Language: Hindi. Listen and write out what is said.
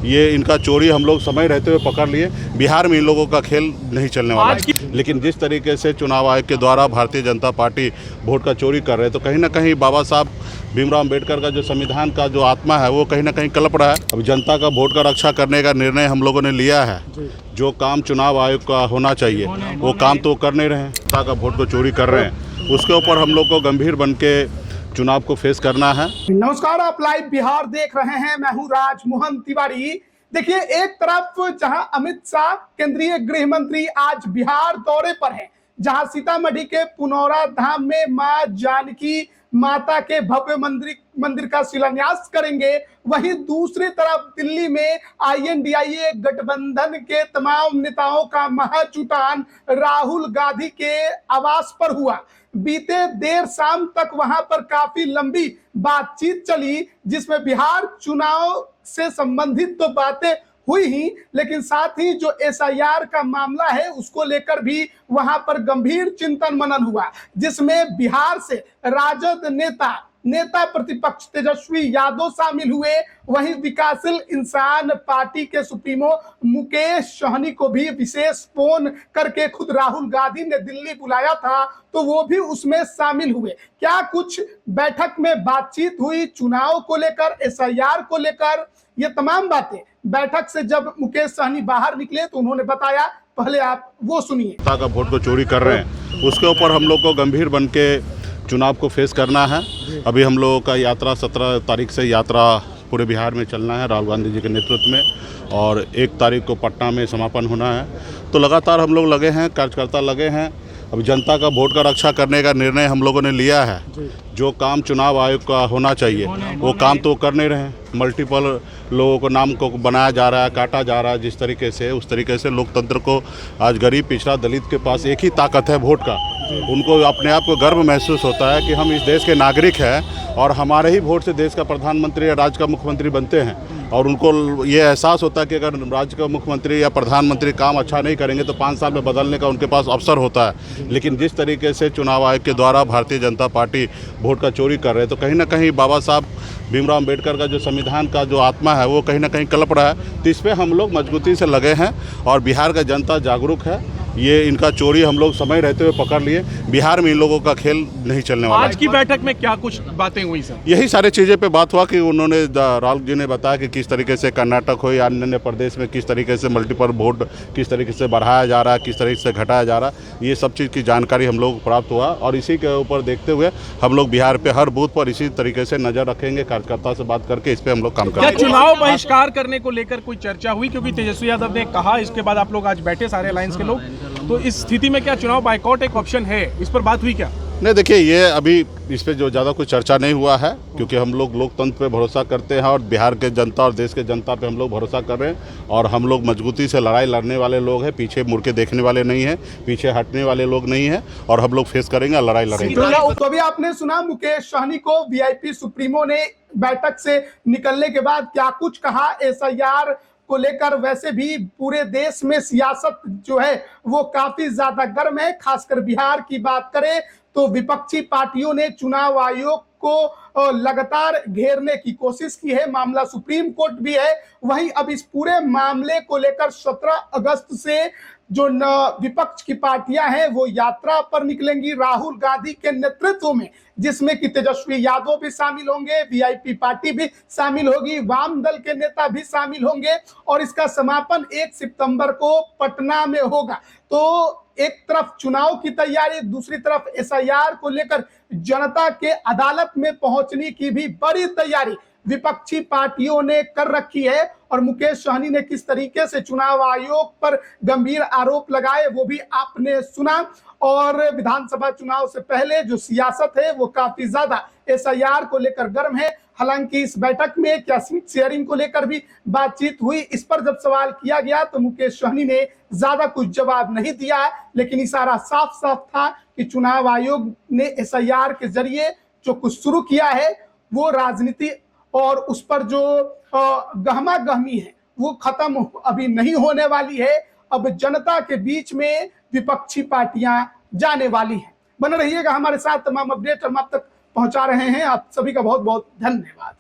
ये इनका चोरी हम लोग समय रहते हुए पकड़ लिए। बिहार में इन लोगों का खेल नहीं चलने वाला है। लेकिन जिस तरीके से चुनाव आयोग के द्वारा भारतीय जनता पार्टी वोट का चोरी कर रहे हैं, तो कहीं ना कहीं बाबा साहब भीमराव अम्बेडकर का जो संविधान का जो आत्मा है वो कहीं ना कहीं कलप रहा है। अब जनता का वोट का रक्षा करने का निर्णय हम लोगों ने लिया है। जो काम चुनाव आयोग का होना चाहिए वो काम तो कर नहीं रहे हैं, जनता का वोट को चोरी कर रहे हैं। उसके ऊपर हम लोग को गंभीर बन के चुनाव को फेस करना है। नमस्कार, आप लाइव बिहार देख रहे हैं। मैं हूं राजमोहन तिवारी। देखिए, एक तरफ जहां अमित शाह केंद्रीय गृह मंत्री आज बिहार दौरे पर हैं, जहां सीतामढ़ी के पुनौरा धाम में मां जानकी माता के भव्य मंदिर का शिलान्यास करेंगे, वहीं दूसरी तरफ दिल्ली में INDIA गठबंधन के तमाम नेताओं का महाजुटान राहुल गांधी के आवास पर हुआ। बीते देर शाम तक वहां पर काफी लंबी बातचीत चली, जिसमें बिहार चुनाव से संबंधित तो बातें हुई ही, लेकिन साथ ही जो SIR का मामला है उसको लेकर भी वहां पर गंभीर चिंतन मनन हुआ, जिसमें बिहार से राजद नेता प्रतिपक्ष तेजस्वी यादव शामिल हुए। वहीं विकासशील इंसान पार्टी के सुप्रीमो मुकेश सहनी को भी विशेष फोन करके खुद राहुल गांधी ने दिल्ली बुलाया था, तो वो भी उसमें शामिल हुए। क्या कुछ बैठक में बातचीत हुई चुनाव को लेकर, SIR को लेकर, ये तमाम बातें बैठक से जब मुकेश सहनी बाहर निकले तो उन्होंने बताया। पहले आप वो सुनिए। जनता का वोट को चोरी कर रहे हैं, उसके ऊपर हम लोग को गंभीर बन के चुनाव को फेस करना है। अभी हम लोगों का यात्रा 17 तारीख से यात्रा पूरे बिहार में चलना है राहुल गांधी जी के नेतृत्व में, और 1 तारीख को पटना में समापन होना है। तो लगातार हम लोग लगे हैं, कार्यकर्ता लगे हैं। अब जनता का वोट का रक्षा करने का निर्णय हम लोगों ने लिया है। जो काम चुनाव आयोग का होना चाहिए वो काम तो कर नहीं रहे हैं। मल्टीपल लोगों को नाम को बनाया जा रहा है, काटा जा रहा है। जिस तरीके से उस तरीके से लोकतंत्र को आज गरीब पिछड़ा दलित के पास एक ही ताकत है, वोट का। उनको अपने आप को गर्व महसूस होता है कि हम इस देश के नागरिक हैं और हमारे ही वोट से देश का प्रधानमंत्री या राज्य का मुख्यमंत्री बनते हैं। और उनको ये एहसास होता है कि अगर राज्य का मुख्यमंत्री या प्रधानमंत्री काम अच्छा नहीं करेंगे तो 5 साल में बदलने का उनके पास अवसर होता है। लेकिन जिस तरीके से चुनाव आयोग के द्वारा भारतीय जनता पार्टी वोट का चोरी कर रहे हैं, तो कहीं ना कहीं बाबा साहब भीमराव अम्बेडकर का जो संविधान का जो आत्मा है वो कहीं ना कहीं कलप रहा है। तो इस पर हम लोग मजबूती से लगे हैं और बिहार का जनता जागरूक है। ये इनका चोरी हम लोग समय रहते हुए पकड़ लिए। बिहार में इन लोगों का खेल नहीं चलने वाला। आज की बैठक में क्या कुछ बातें हुई सर? यही सारी चीज़ें पे बात हुआ कि उन्होंने राहुल जी ने बताया कि किस तरीके से कर्नाटक हो या अन्य प्रदेश में किस तरीके से मल्टीपल वोट किस तरीके से बढ़ाया जा रहा है, किस तरीके से घटाया जा रहा है। ये सब चीज़ की जानकारी हम लोग प्राप्त हुआ, और इसी के ऊपर देखते हुए हम लोग बिहार पे हर बूथ पर इसी तरीके से नज़र रखेंगे। कार्यकर्ता से बात करके इस पर हम लोग काम करेंगे। क्या चुनाव बहिष्कार करने को लेकर कोई चर्चा हुई? क्योंकि तेजस्वी यादव ने कहा, इसके बाद आप लोग आज बैठे सारे अलायंस के लोग, तो इस स्थिति में क्या चुनाव बाइकआउट एक ऑप्शन है? इस पर बात हुई क्या? नहीं, देखिए, ये अभी इस पे जो ज़्यादा कुछ चर्चा नहीं हुआ है, क्योंकि हम लोग लोकतंत्र पे भरोसा करते हैं और बिहार के जनता और देश के जनता पे हम लोग भरोसा कर रहे हैं। और हम लोग मजबूती से लड़ाई लड़ने वाले लोग हैं, पीछे मुड़ के देखने वाले नहीं हैं, पीछे हटने वाले लोग नहीं हैं, और हम लोग फेस करेंगे, लड़ाई लड़ेंगे। तो अभी आपने सुना मुकेश सहनी को, VIP सुप्रीमो ने बैठक से निकलने के बाद क्या कुछ कहा SIR को लेकर। वैसे भी पूरे देश में सियासत जो है वो काफी ज्यादा गर्म है। खासकर बिहार की बात करें तो विपक्षी पार्टियों ने चुनाव आयोग को लगातार घेरने की कोशिश की है। मामला सुप्रीम कोर्ट भी है। वहीं अब इस पूरे मामले को लेकर 17 अगस्त से जो विपक्ष की पार्टियां हैं वो यात्रा पर निकलेंगी राहुल गांधी के नेतृत्व में, जिसमें कि तेजस्वी यादव भी शामिल होंगे, VIP पार्टी भी शामिल होगी, वाम दल के नेता भी शामिल होंगे, और इसका समापन 1 सितंबर को पटना में होगा। तो एक तरफ चुनाव की तैयारी, दूसरी तरफ SIR को लेकर जनता के अदालत में पहुंचने की भी बड़ी तैयारी विपक्षी पार्टियों ने कर रखी है। और मुकेश सहनी ने किस तरीके से चुनाव आयोग पर गंभीर आरोप लगाए वो भी आपने सुना। और विधानसभा चुनाव से पहले जो सियासत है वो काफी ज्यादा SIR को लेकर गर्म है। हालांकि इस बैठक में क्या सीट शेयरिंग को लेकर भी बातचीत हुई, इस पर जब सवाल किया गया तो मुकेश सहनी ने ज्यादा कुछ जवाब नहीं दिया, लेकिन इशारा साफ साफ था कि चुनाव आयोग ने SIR के जरिए जो कुछ शुरू किया है वो राजनीति और उस पर जो गहमा गहमी है वो खत्म अभी नहीं होने वाली है। अब जनता के बीच में विपक्षी पार्टियां जाने वाली हैं। बने रहिएगा हमारे साथ, तमाम अपडेट हम आप तक पहुंचा रहे हैं। आप सभी का बहुत बहुत धन्यवाद।